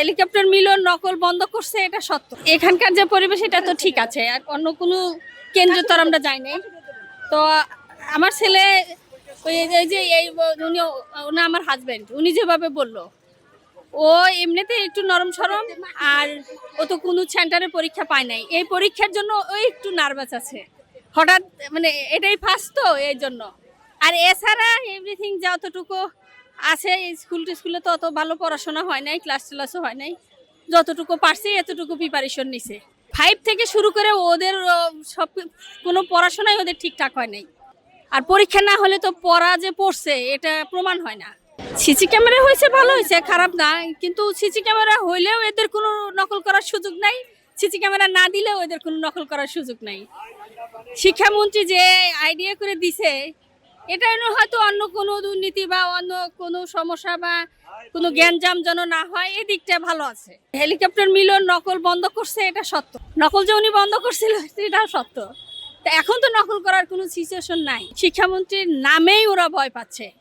Helicopter মিলন নকল বন্ধ করছে, এটা সত্য। এখানকার যে পরিবেশ এটা তো ঠিক আছে, আর অন্য কোনো কেন্দ্রে তো আর আমরা যাই নাই। তো আমার ছেলে ওই উনি উনি আমার হাজবেন্ড, উনি যেভাবে বললো, ও এমনিতে একটু নরম সরম, আর ও তো কোনো সেন্টারে পরীক্ষা পায় নাই, এই পরীক্ষার জন্য ও একটু নার্ভাস আছে হঠাৎ, মানে এটাই ফার্স্ট তো এই জন্য। আর এছাড়া এভরিথিং যতটুকু আছে, স্কুলে তো অত ভালো পড়াশোনা হয় নাই, ক্লাসও হয় নাই, যতটুকু পারছি এতটুকু প্রিপারেশন নিছে। 5 থেকে শুরু করে ওদের সব কোনো পড়াশোনাই ওদের ঠিকঠাক হয় নাই, আর পরীক্ষা না হলে তো পড়া যে পড়ছে এটা প্রমাণ হয় না। সিসি ক্যামেরা হয়েছে, ভালো হয়েছে, খারাপ না, কিন্তু সিসি ক্যামেরা হইলেও এদের কোনো নকল করার সুযোগ নাই, সিসি ক্যামেরা না দিলেও এদের কোনো নকল করার সুযোগ নাই। শিক্ষামন্ত্রী যে আইডিয়া করে দিছে, এটা হয়তো অন্য কোনো দুর্নীতি বা অন্য কোনো সমস্যা বা কোনো জ্ঞানজাম যেন না হয়, এই দিকটা ভালো আছে। হেলিকপ্টার মিলন নকল বন্ধ করছে, এটা সত্য। নকল যে উনি বন্ধ করছিল এটাও সত্য। তা এখন তো নকল করার কোনো সিচুয়েশন নাই, শিক্ষামন্ত্রীর নামেই ওরা ভয় পাচ্ছে।